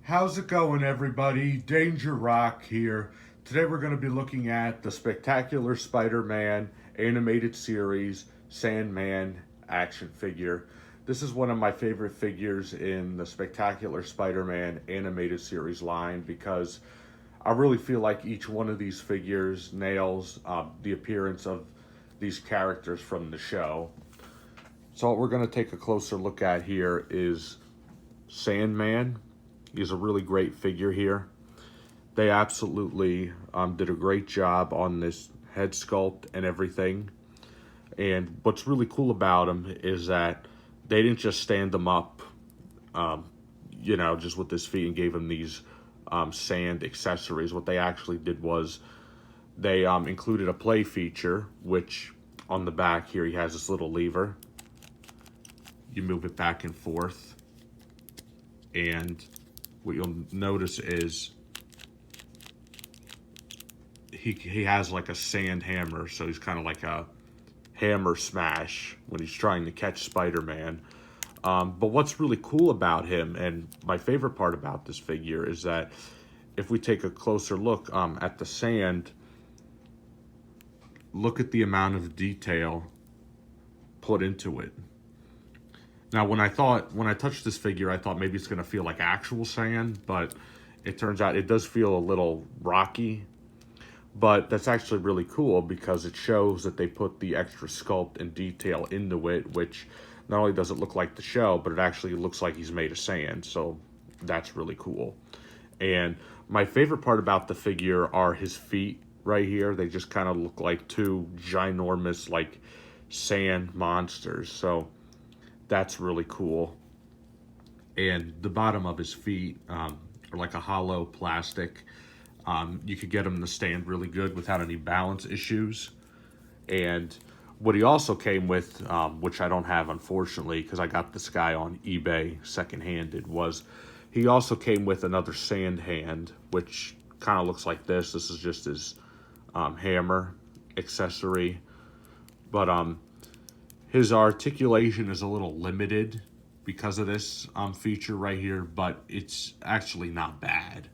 How's it going, everybody? Danger Rock here. Today we're going to be looking at the Spectacular Spider-Man animated series Sandman action figure. This is one of my favorite figures in the Spectacular Spider-Man animated series line because I really feel like each one of these figures nails the appearance of these characters from the show. So what we're going to take a closer look at here is Sandman. He's a really great figure here. They absolutely did a great job on this head sculpt and everything. And what's really cool about him is that they didn't just stand him up, just with his feet and gave him these sand accessories. What they actually did was they included a play feature, which on the back here he has this little lever. You move it back and forth, and what you'll notice is he has like a sand hammer, so he's kind of like a hammer smash when he's trying to catch Spider-Man. But what's really cool about him, and my favorite part about this figure, is that if we take a closer look at the sand, look at the amount of detail put into it. Now, when I touched this figure, I thought maybe it's going to feel like actual sand, but it turns out it does feel a little rocky. But that's actually really cool because it shows that they put the extra sculpt and detail into it, which not only does it look like the show, but it actually looks like he's made of sand. So that's really cool. And my favorite part about the figure are his feet right here. They just kind of look like two ginormous, like, sand monsters. So that's really cool. And the bottom of his feet are like a hollow plastic. You could get him to stand really good without any balance issues. And what he also came with, which I don't have unfortunately because I got this guy on eBay second-handed, was he also came with another sand hand, which kind of looks like this. This is just his hammer accessory. But his articulation is a little limited because of this feature right here, but it's actually not bad.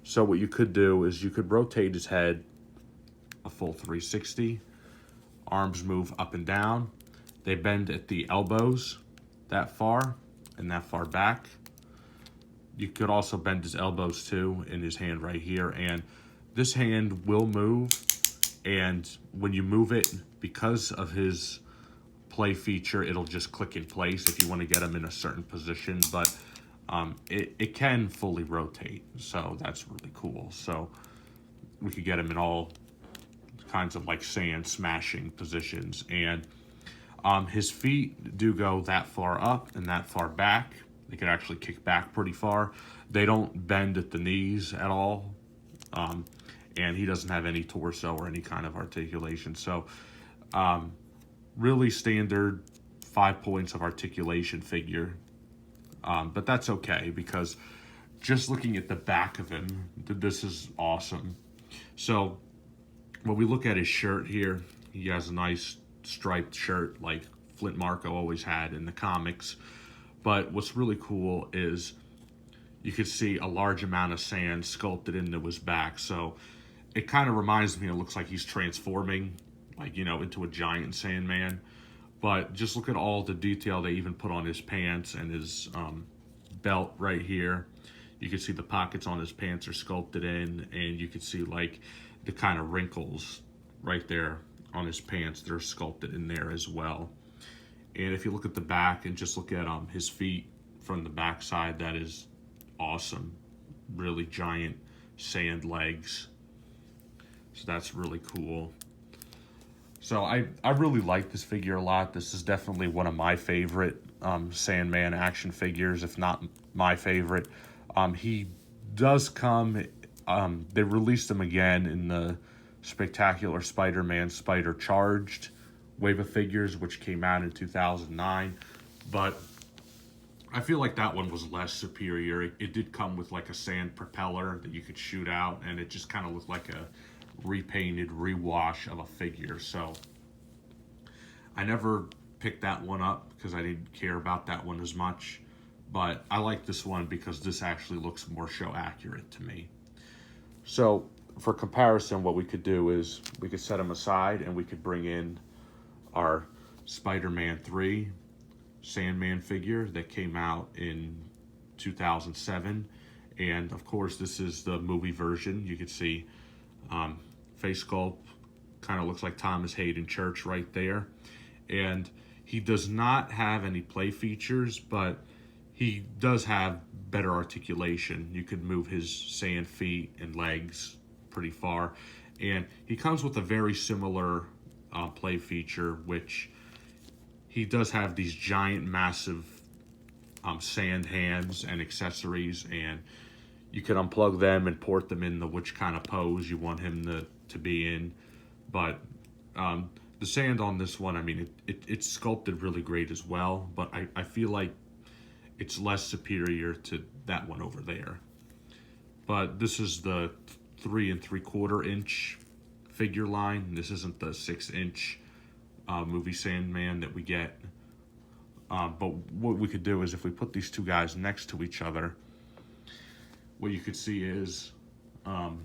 So what you could do is you could rotate his head a full 360. Arms move up and down. They bend at the elbows that far and that far back. You could also bend his elbows too in his hand right here. And this hand will move. And when you move it, because of his play feature, it'll just click in place if you want to get him in a certain position, but it can fully rotate, so that's really cool. So we could get him in all kinds of like sand smashing positions. And his feet do go that far up and that far back. They can actually kick back pretty far. They don't bend at the knees at all, and he doesn't have any torso or any kind of articulation. So really standard 5 points of articulation figure. But that's okay because just looking at the back of him, this is awesome. So when we look at his shirt here, he has a nice striped shirt like Flint Marko always had in the comics. But what's really cool is you could see a large amount of sand sculpted into his back. So it kind of reminds me, it looks like he's transforming, like, into a giant Sandman. But just look at all the detail they even put on his pants and his belt right here. You can see the pockets on his pants are sculpted in, and you can see like the kind of wrinkles right there on his pants. They're sculpted in there as well. And if you look at the back and just look at his feet from the back side, that is awesome. Really giant sand legs. So that's really cool. So I really like this figure a lot. This is definitely one of my favorite Sandman action figures, if not my favorite. He does come, they released him again in the Spectacular Spider-Man Spider Charged wave of figures, which came out in 2009. But I feel like that one was less superior. It did come with like a sand propeller that you could shoot out, and it just kind of looked like a repainted rewash of a figure. So I never picked that one up because I didn't care about that one as much. but I like this one because this actually looks more show accurate to me. So for comparison, what we could do is we could set them aside and we could bring in our Spider-Man 3 Sandman figure that came out in 2007. And of course, this is the movie version. You can see face sculpt kind of looks like Thomas Hayden Church right there. And he does not have any play features, but he does have better articulation. You could move his sand feet and legs pretty far. And he comes with a very similar play feature, which he does have these giant, massive sand hands and accessories, and you can unplug them and port them in the which kind of pose you want him to be in. But the sand on this one, I mean, it's sculpted really great as well, but I feel like it's less superior to that one over there. But this is the 3 3/4 inch figure line. This isn't the 6-inch movie Sandman that we get. But what we could do is if we put these two guys next to each other, what you could see is our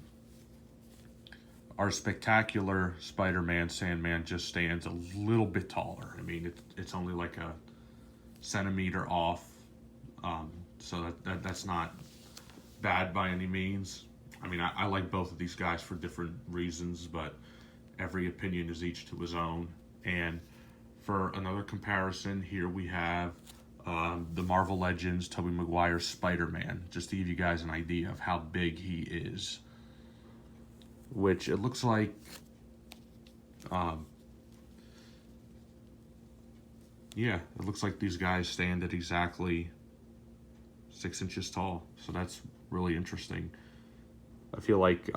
spectacular Spider-Man Sandman just stands a little bit taller. I mean, it's only like a centimeter off, so that's not bad by any means. I mean, I like both of these guys for different reasons, but every opinion is each to his own. And for another comparison, here we have the Marvel Legends Tobey Maguire Spider-Man, just to give you guys an idea of how big he is. Which it looks like, yeah, it looks like these guys stand at exactly 6 inches tall. So that's really interesting. I feel like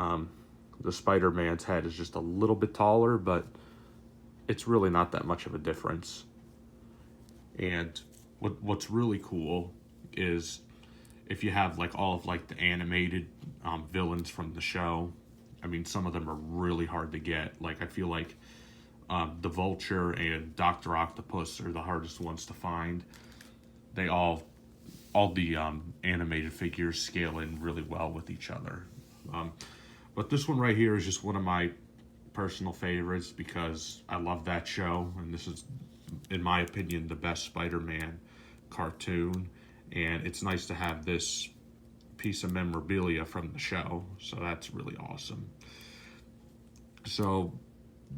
the Spider-Man's head is just a little bit taller, but it's really not that much of a difference. And what's really cool is if you have like all of like the animated villains from the show. I mean, some of them are really hard to get. Like, I feel like the Vulture and Dr. Octopus are the hardest ones to find. They all the animated figures scale in really well with each other. But this one right here is just one of my personal favorites because I love that show. And this is, in my opinion, the best Spider-Man cartoon. And it's nice to have this piece of memorabilia from the show, so that's really awesome. So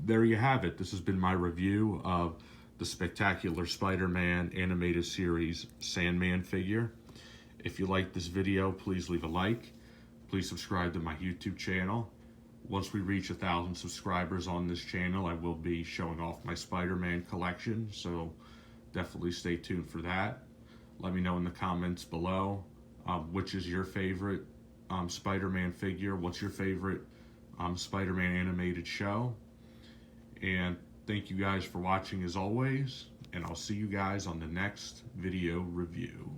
there you have it. This has been my review of the Spectacular Spider-Man animated series Sandman figure. If you like this video, please leave a like. Please subscribe to my YouTube channel. Once we reach 1,000 subscribers on this channel, I will be showing off my Spider-Man collection, so definitely stay tuned for that. Let me know in the comments below which is your favorite Spider-Man figure. What's your favorite Spider-Man animated show? And thank you guys for watching as always, and I'll see you guys on the next video review.